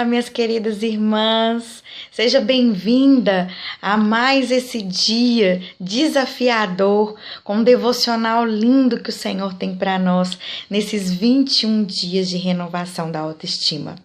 Olá, minhas queridas irmãs, seja bem-vinda a mais esse dia desafiador, com um devocional lindo que o Senhor tem para nós nesses 21 dias de renovação da autoestima.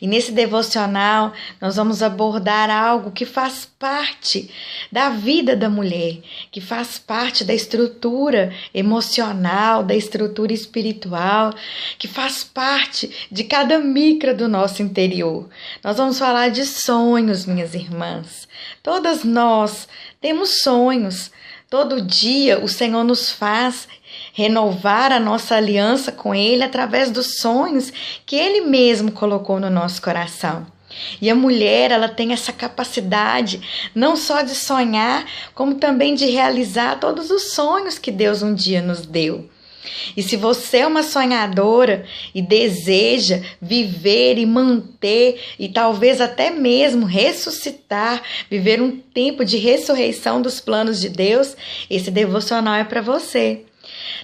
E nesse devocional nós vamos abordar algo que faz parte da vida da mulher, que faz parte da estrutura emocional, da estrutura espiritual, que faz parte de cada micra do nosso interior. Nós vamos falar de sonhos, minhas irmãs. Todas nós temos sonhos. Todo dia o Senhor nos faz renovar a nossa aliança com Ele através dos sonhos que Ele mesmo colocou no nosso coração. E a mulher, ela tem essa capacidade não só de sonhar, como também de realizar todos os sonhos que Deus um dia nos deu. E se você é uma sonhadora e deseja viver e manter e talvez até mesmo ressuscitar, viver um tempo de ressurreição dos planos de Deus, esse devocional é para você.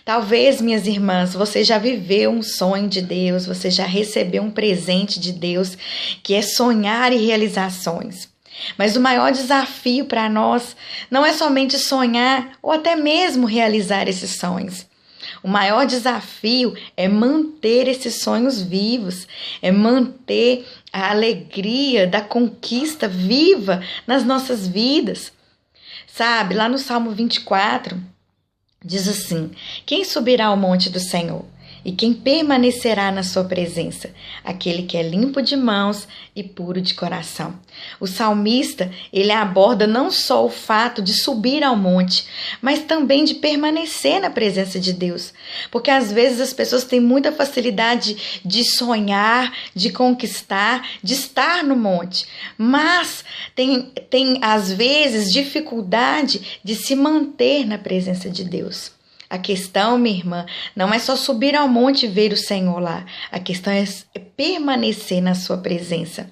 Talvez, minhas irmãs, você já viveu um sonho de Deus, você já recebeu um presente de Deus, que é sonhar e realizar sonhos. Mas o maior desafio para nós não é somente sonhar ou até mesmo realizar esses sonhos. O maior desafio é manter esses sonhos vivos, é manter a alegria da conquista viva nas nossas vidas. Sabe, lá no Salmo 24, diz assim: quem subirá ao monte do Senhor? E quem permanecerá na sua presença? Aquele que é limpo de mãos e puro de coração. O salmista, ele aborda não só o fato de subir ao monte, mas também de permanecer na presença de Deus. Porque às vezes as pessoas têm muita facilidade de sonhar, de conquistar, de estar no monte. Mas tem às vezes dificuldade de se manter na presença de Deus. A questão, minha irmã, não é só subir ao monte e ver o Senhor lá. A questão é permanecer na sua presença.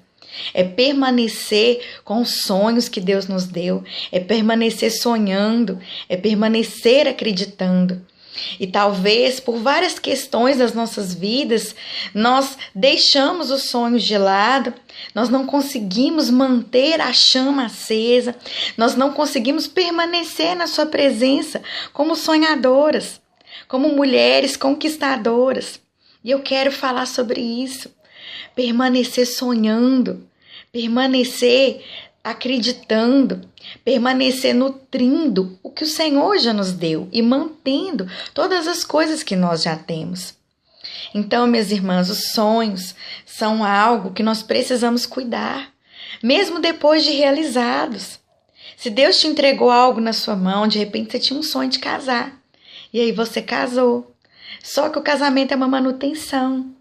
É permanecer com os sonhos que Deus nos deu. É permanecer sonhando. É permanecer acreditando. E talvez por várias questões das nossas vidas, nós deixamos os sonhos de lado, nós não conseguimos manter a chama acesa, nós não conseguimos permanecer na sua presença como sonhadoras, como mulheres conquistadoras. E eu quero falar sobre isso, permanecer sonhando, permanecer acreditando, permanecer nutrindo o que o Senhor já nos deu e mantendo todas as coisas que nós já temos. Então, minhas irmãs, os sonhos são algo que nós precisamos cuidar, mesmo depois de realizados. Se Deus te entregou algo na sua mão, de repente você tinha um sonho de casar, e aí você casou. Só que o casamento é uma manutenção.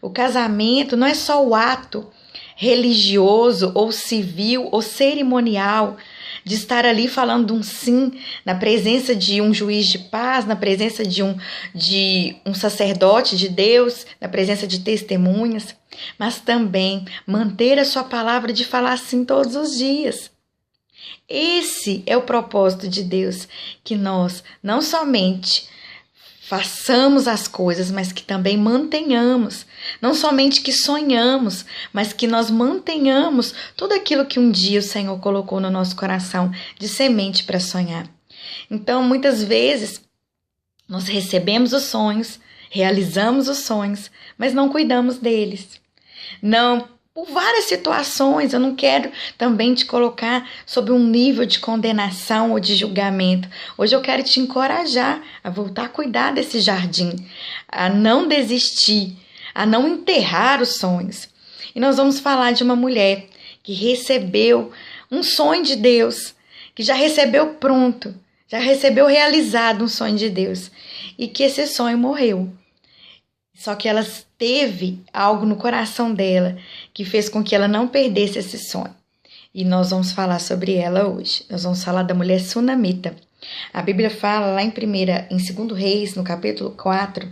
O casamento não é só o ato religioso ou civil ou cerimonial de estar ali falando um sim na presença de um juiz de paz, na presença de um sacerdote de Deus, na presença de testemunhas, mas também manter a sua palavra de falar sim todos os dias. Esse é o propósito de Deus, que nós não somente façamos as coisas, mas que também mantenhamos. Não somente que sonhamos, mas que nós mantenhamos tudo aquilo que um dia o Senhor colocou no nosso coração de semente para sonhar. Então, muitas vezes, nós recebemos os sonhos, realizamos os sonhos, mas não cuidamos deles. Não, por várias situações, eu não quero também te colocar sob um nível de condenação ou de julgamento. Hoje eu quero te encorajar a voltar a cuidar desse jardim, a não desistir, a não enterrar os sonhos. E nós vamos falar de uma mulher que recebeu um sonho de Deus, que já recebeu pronto, já recebeu realizado um sonho de Deus, e que esse sonho morreu. Só que ela teve algo no coração dela que fez com que ela não perdesse esse sonho. E nós vamos falar sobre ela hoje. Nós vamos falar da mulher sunamita. A Bíblia fala lá em 2 Reis, no capítulo 4,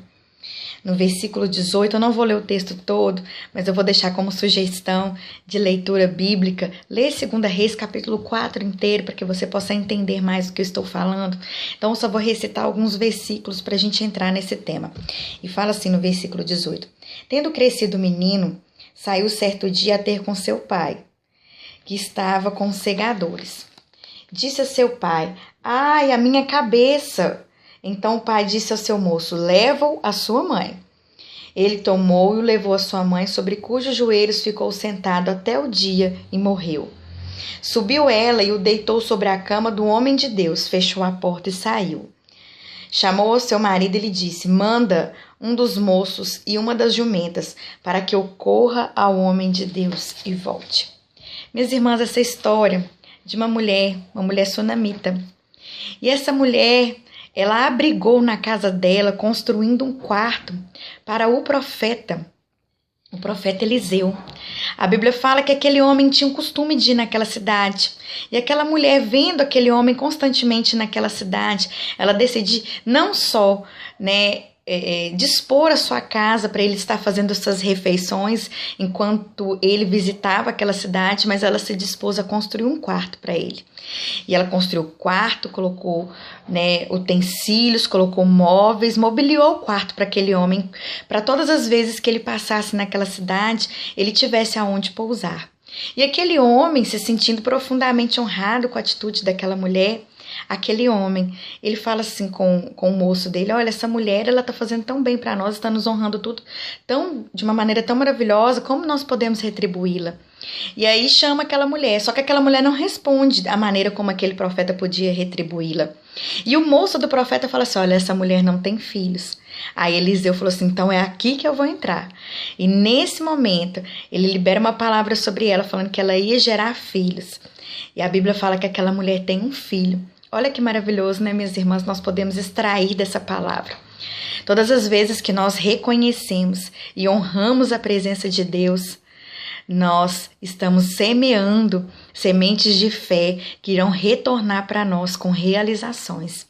no versículo 18, eu não vou ler o texto todo, mas eu vou deixar como sugestão de leitura bíblica, ler 2 Reis capítulo 4 inteiro, para que você possa entender mais do que eu estou falando. Então eu só vou recitar alguns versículos para a gente entrar nesse tema. E fala assim no versículo 18: Tendo crescido o menino, saiu certo dia a ter com seu pai, que estava com os segadores. Disse a seu pai: ai, a minha cabeça! Então o pai disse ao seu moço: leva-o à sua mãe. Ele tomou e o levou à sua mãe, sobre cujos joelhos ficou sentado até o dia e morreu. Subiu ela e o deitou sobre a cama do homem de Deus, fechou a porta e saiu. Chamou ao seu marido e lhe disse: manda um dos moços e uma das jumentas, para que eu corra ao homem de Deus e volte. Minhas irmãs, essa história de uma mulher sunamita. E essa mulher, ela abrigou na casa dela, construindo um quarto para o profeta Eliseu. A Bíblia fala que aquele homem tinha o costume de ir naquela cidade. E aquela mulher, vendo aquele homem constantemente naquela cidade, ela decidiu não só, dispor a sua casa para ele estar fazendo suas refeições enquanto ele visitava aquela cidade, mas ela se dispôs a construir um quarto para ele. E ela construiu o quarto, colocou utensílios, colocou móveis, mobiliou o quarto para aquele homem, para todas as vezes que ele passasse naquela cidade, ele tivesse aonde pousar. E aquele homem, se sentindo profundamente honrado com a atitude daquela mulher, aquele homem, ele fala assim com o moço dele: olha, essa mulher, ela está fazendo tão bem para nós, está nos honrando tudo de uma maneira tão maravilhosa, como nós podemos retribuí-la? E aí chama aquela mulher, só que aquela mulher não responde da maneira como aquele profeta podia retribuí-la. E o moço do profeta fala assim: olha, essa mulher não tem filhos. Aí Eliseu falou assim: então é aqui que eu vou entrar. E nesse momento, ele libera uma palavra sobre ela, falando que ela ia gerar filhos. E a Bíblia fala que aquela mulher tem um filho. Olha que maravilhoso, né, minhas irmãs? Nós podemos extrair dessa palavra. Todas as vezes que nós reconhecemos e honramos a presença de Deus, nós estamos semeando sementes de fé que irão retornar para nós com realizações.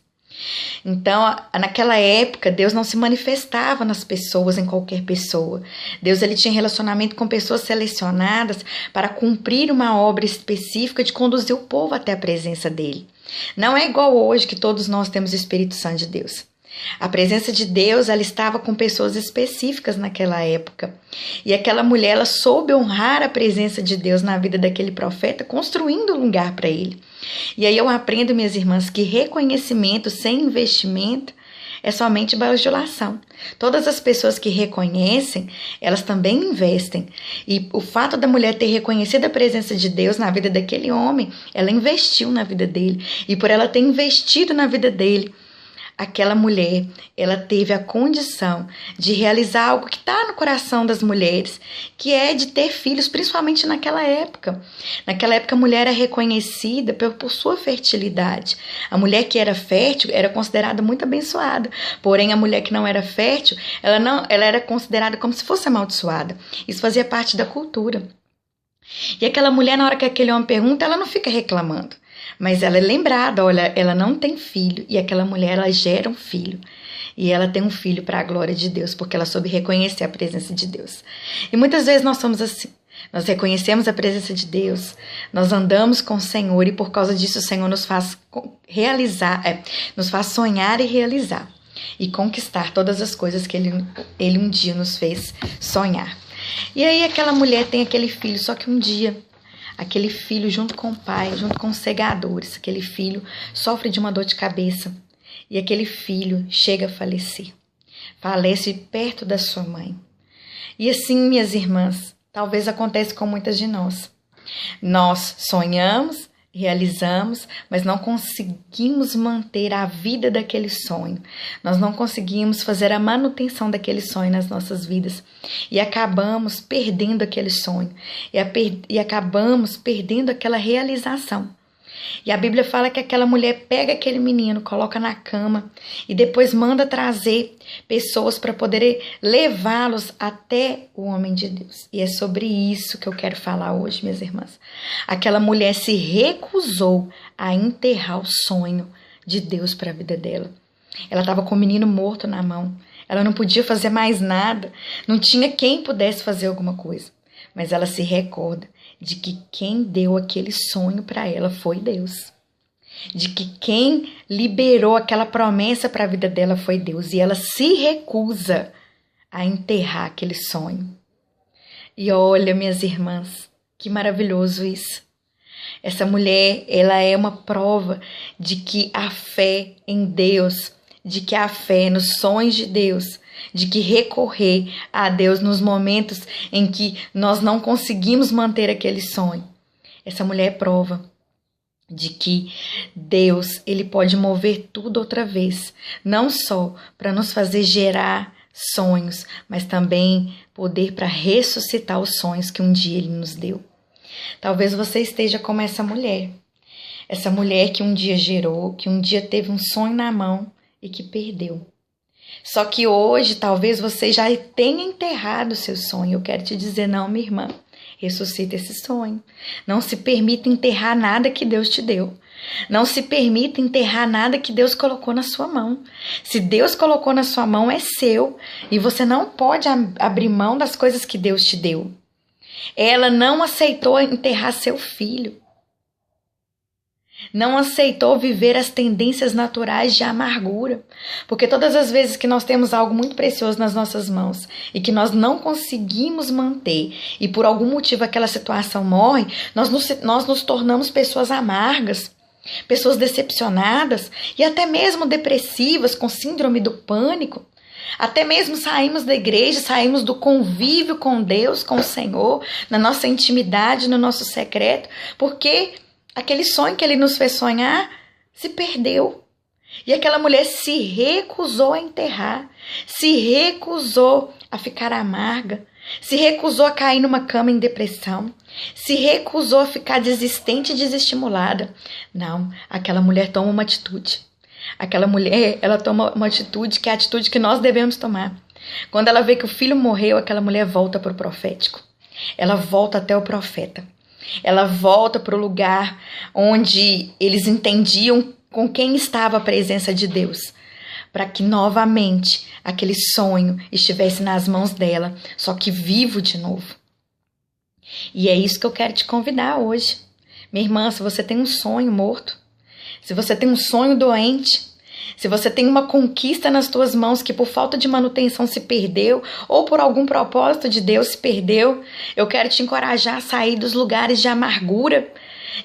Então, naquela época, Deus não se manifestava nas pessoas, em qualquer pessoa. Deus, ele tinha relacionamento com pessoas selecionadas para cumprir uma obra específica de conduzir o povo até a presença dele. Não é igual hoje que todos nós temos o Espírito Santo de Deus. A presença de Deus, ela estava com pessoas específicas naquela época. E aquela mulher, ela soube honrar a presença de Deus na vida daquele profeta, construindo um lugar para ele. E aí eu aprendo, minhas irmãs, que reconhecimento sem investimento é somente bajulação. Todas as pessoas que reconhecem, elas também investem. E o fato da mulher ter reconhecido a presença de Deus na vida daquele homem, ela investiu na vida dele. E por ela ter investido na vida dele, aquela mulher, ela teve a condição de realizar algo que está no coração das mulheres, que é de ter filhos, principalmente naquela época. Naquela época, a mulher era reconhecida por sua fertilidade. A mulher que era fértil era considerada muito abençoada. Porém, a mulher que não era fértil, ela era considerada como se fosse amaldiçoada. Isso fazia parte da cultura. E aquela mulher, na hora que aquele homem pergunta, ela não fica reclamando. Mas ela é lembrada, olha, ela não tem filho, e aquela mulher, ela gera um filho. E ela tem um filho para a glória de Deus, porque ela soube reconhecer a presença de Deus. E muitas vezes nós somos assim. Nós reconhecemos a presença de Deus, nós andamos com o Senhor, e por causa disso o Senhor nos faz nos faz sonhar e realizar. E conquistar todas as coisas que ele um dia nos fez sonhar. E aí aquela mulher tem aquele filho, só que um dia aquele filho, junto com o pai, junto com os segadores, aquele filho sofre de uma dor de cabeça e aquele filho chega a falecer. Falece perto da sua mãe. E assim, minhas irmãs, talvez aconteça com muitas de nós. Nós sonhamos, realizamos, mas não conseguimos manter a vida daquele sonho. Nós não conseguimos fazer a manutenção daquele sonho nas nossas vidas. E acabamos perdendo aquele sonho. E acabamos perdendo aquela realização. E a Bíblia fala que aquela mulher pega aquele menino, coloca na cama e depois manda trazer pessoas para poder levá-los até o homem de Deus. E é sobre isso que eu quero falar hoje, minhas irmãs. Aquela mulher se recusou a enterrar o sonho de Deus para a vida dela. Ela estava com o menino morto na mão. Ela não podia fazer mais nada. Não tinha quem pudesse fazer alguma coisa. Mas ela se recorda de que quem deu aquele sonho para ela foi Deus. De que quem liberou aquela promessa para a vida dela foi Deus. E ela se recusa a enterrar aquele sonho. E olha, minhas irmãs, que maravilhoso isso. Essa mulher, ela é uma prova de que a fé em Deus, de que a fé nos sonhos de Deus, de que recorrer a Deus nos momentos em que nós não conseguimos manter aquele sonho. Essa mulher é prova de que Deus, ele pode mover tudo outra vez, não só para nos fazer gerar sonhos, mas também poder para ressuscitar os sonhos que um dia ele nos deu. Talvez você esteja como essa mulher que um dia gerou, que um dia teve um sonho na mão e que perdeu. Só que hoje talvez você já tenha enterrado o seu sonho. Eu quero te dizer, não, minha irmã, ressuscita esse sonho. Não se permita enterrar nada que Deus te deu. Não se permita enterrar nada que Deus colocou na sua mão. Se Deus colocou na sua mão, é seu. E você não pode abrir mão das coisas que Deus te deu. Ela não aceitou enterrar seu filho. Não aceitou viver as tendências naturais de amargura. Porque todas as vezes que nós temos algo muito precioso nas nossas mãos e que nós não conseguimos manter e por algum motivo aquela situação morre, nós nos tornamos pessoas amargas, pessoas decepcionadas e até mesmo depressivas, com síndrome do pânico. Até mesmo saímos da igreja, saímos do convívio com Deus, com o Senhor, na nossa intimidade, no nosso secreto, porque aquele sonho que ele nos fez sonhar se perdeu. E aquela mulher se recusou a enterrar, se recusou a ficar amarga, se recusou a cair numa cama em depressão, se recusou a ficar desistente e desestimulada. Não, aquela mulher toma uma atitude. Aquela mulher, ela toma uma atitude que é a atitude que nós devemos tomar. Quando ela vê que o filho morreu, aquela mulher volta para o profético. Ela volta até o profeta. Ela volta para o lugar onde eles entendiam com quem estava a presença de Deus, para que novamente aquele sonho estivesse nas mãos dela, só que vivo de novo. E é isso que eu quero te convidar hoje. Minha irmã, se você tem um sonho morto, se você tem um sonho doente, se você tem uma conquista nas tuas mãos que por falta de manutenção se perdeu ou por algum propósito de Deus se perdeu, eu quero te encorajar a sair dos lugares de amargura,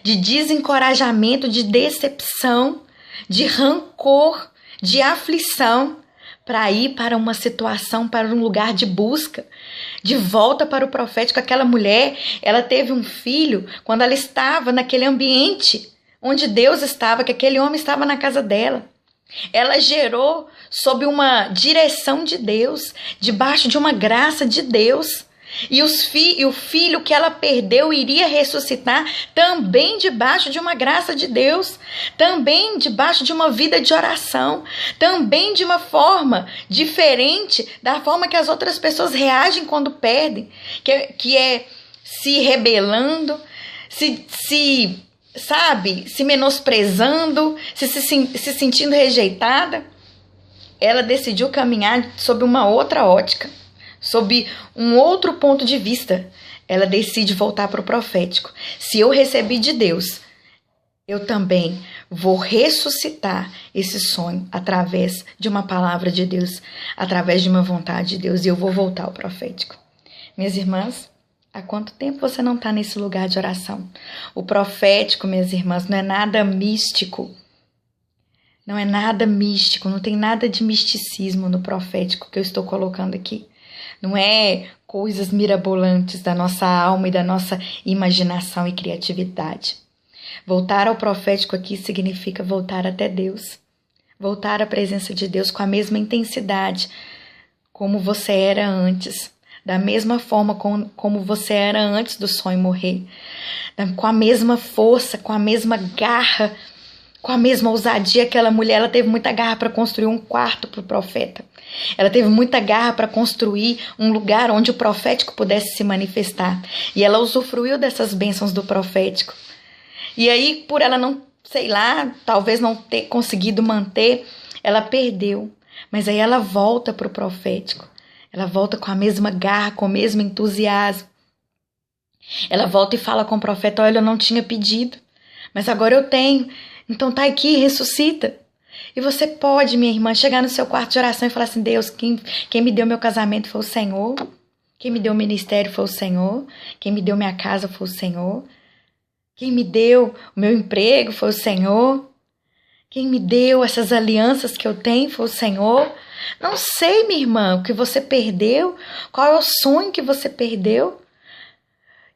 de desencorajamento, de decepção, de rancor, de aflição, para ir para uma situação, para um lugar de busca, de volta para o profético. Aquela mulher, ela teve um filho quando ela estava naquele ambiente onde Deus estava, que aquele homem estava na casa dela. Ela gerou sob uma direção de Deus, debaixo de uma graça de Deus. E o filho que ela perdeu iria ressuscitar também debaixo de uma graça de Deus, também debaixo de uma vida de oração, também de uma forma diferente da forma que as outras pessoas reagem quando perdem, que é se rebelando, se menosprezando, se sentindo rejeitada. Ela decidiu caminhar sob uma outra ótica, sob um outro ponto de vista. Ela decide voltar para o profético. Se eu recebi de Deus, eu também vou ressuscitar esse sonho através de uma palavra de Deus, através de uma vontade de Deus, e eu vou voltar ao profético. Minhas irmãs, há quanto tempo você não está nesse lugar de oração? O profético, minhas irmãs, não é nada místico. Não é nada místico, não tem nada de misticismo no profético que eu estou colocando aqui. Não é coisas mirabolantes da nossa alma e da nossa imaginação e criatividade. Voltar ao profético aqui significa voltar até Deus. Voltar à presença de Deus com a mesma intensidade como você era antes. Da mesma forma como você era antes do sonho morrer. Com a mesma força, com a mesma garra, com a mesma ousadia. Aquela mulher, ela teve muita garra para construir um quarto para o profeta. Ela teve muita garra para construir um lugar onde o profético pudesse se manifestar. E ela usufruiu dessas bênçãos do profético. E aí, por ela não, talvez não ter conseguido manter, ela perdeu. Mas aí ela volta para o profético. Ela volta com a mesma garra, com o mesmo entusiasmo. Ela volta e fala com o profeta: olha, eu não tinha pedido, mas agora eu tenho. Então tá aqui, ressuscita. E você pode, minha irmã, chegar no seu quarto de oração e falar assim: Deus, quem me deu meu casamento foi o Senhor. Quem me deu o ministério foi o Senhor. Quem me deu minha casa foi o Senhor. Quem me deu o meu emprego foi o Senhor. Quem me deu essas alianças que eu tenho foi o Senhor. Não sei, minha irmã, o que você perdeu, qual é o sonho que você perdeu.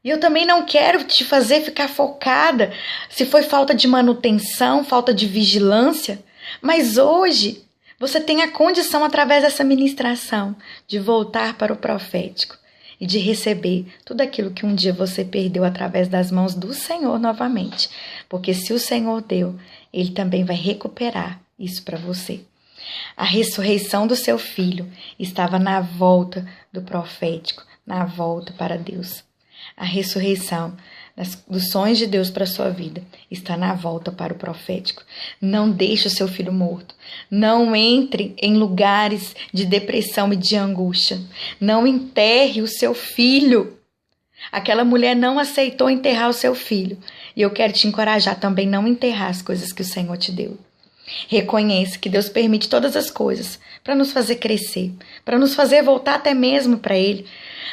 E eu também não quero te fazer ficar focada se foi falta de manutenção, falta de vigilância. Mas hoje você tem a condição, através dessa ministração, de voltar para o profético e de receber tudo aquilo que um dia você perdeu através das mãos do Senhor novamente. Porque se o Senhor deu, Ele também vai recuperar isso para você. A ressurreição do seu filho estava na volta do profético, na volta para Deus. A ressurreição dos sonhos de Deus para a sua vida está na volta para o profético. Não deixe o seu filho morto. Não entre em lugares de depressão e de angústia. Não enterre o seu filho. Aquela mulher não aceitou enterrar o seu filho. E eu quero te encorajar também a não enterrar as coisas que o Senhor te deu. Reconheça que Deus permite todas as coisas para nos fazer crescer, para nos fazer voltar até mesmo para Ele.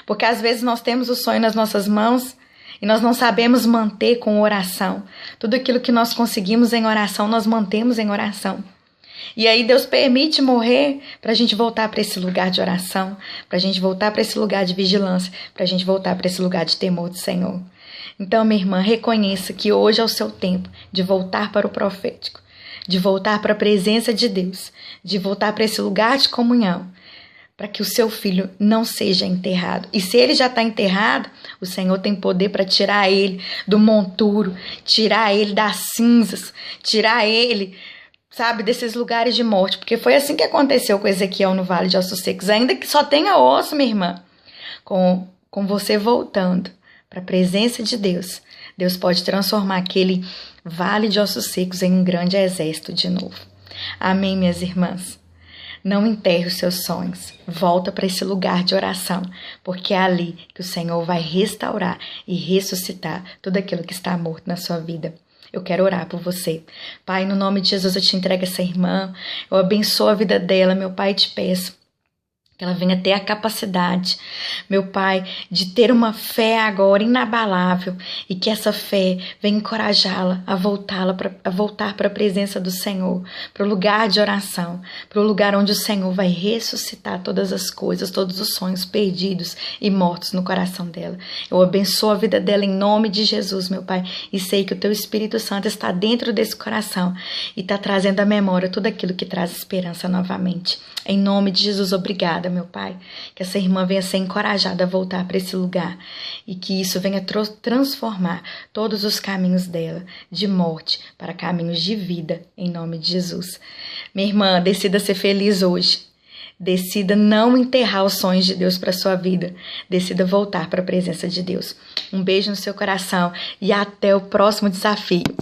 Porque às vezes nós temos o sonho nas nossas mãos e nós não sabemos manter com oração. Tudo aquilo que nós conseguimos em oração, nós mantemos em oração. E aí Deus permite morrer para a gente voltar para esse lugar de oração, para a gente voltar para esse lugar de vigilância, para a gente voltar para esse lugar de temor do Senhor. Então, minha irmã, reconheça que hoje é o seu tempo de voltar para o profético, de voltar para a presença de Deus, de voltar para esse lugar de comunhão, para que o seu filho não seja enterrado. E se ele já está enterrado, o Senhor tem poder para tirar ele do monturo, tirar ele das cinzas, tirar ele, sabe, desses lugares de morte. Porque foi assim que aconteceu com Ezequiel no Vale de Ossos Secos. Ainda que só tenha osso, minha irmã, com você voltando para a presença de Deus, Deus pode transformar aquele vale de ossos secos em um grande exército de novo. Amém, minhas irmãs? Não enterre os seus sonhos. Volta para esse lugar de oração, porque é ali que o Senhor vai restaurar e ressuscitar tudo aquilo que está morto na sua vida. Eu quero orar por você. Pai, no nome de Jesus, eu te entrego essa irmã. Eu abençoo a vida dela, meu Pai, te peço que ela venha ter a capacidade, meu Pai, de ter uma fé agora inabalável e que essa fé venha encorajá-la a voltar para a presença do Senhor, para o lugar de oração, para o lugar onde o Senhor vai ressuscitar todas as coisas, todos os sonhos perdidos e mortos no coração dela. Eu abençoo a vida dela em nome de Jesus, meu Pai, e sei que o Teu Espírito Santo está dentro desse coração e está trazendo à memória tudo aquilo que traz esperança novamente. Em nome de Jesus, obrigada, meu Pai, que essa irmã venha ser encorajada a voltar para esse lugar e que isso venha transformar todos os caminhos dela de morte para caminhos de vida, em nome de Jesus. Minha irmã, decida ser feliz hoje. Decida não enterrar os sonhos de Deus para a sua vida. Decida voltar para a presença de Deus. Um beijo no seu coração e até o próximo desafio.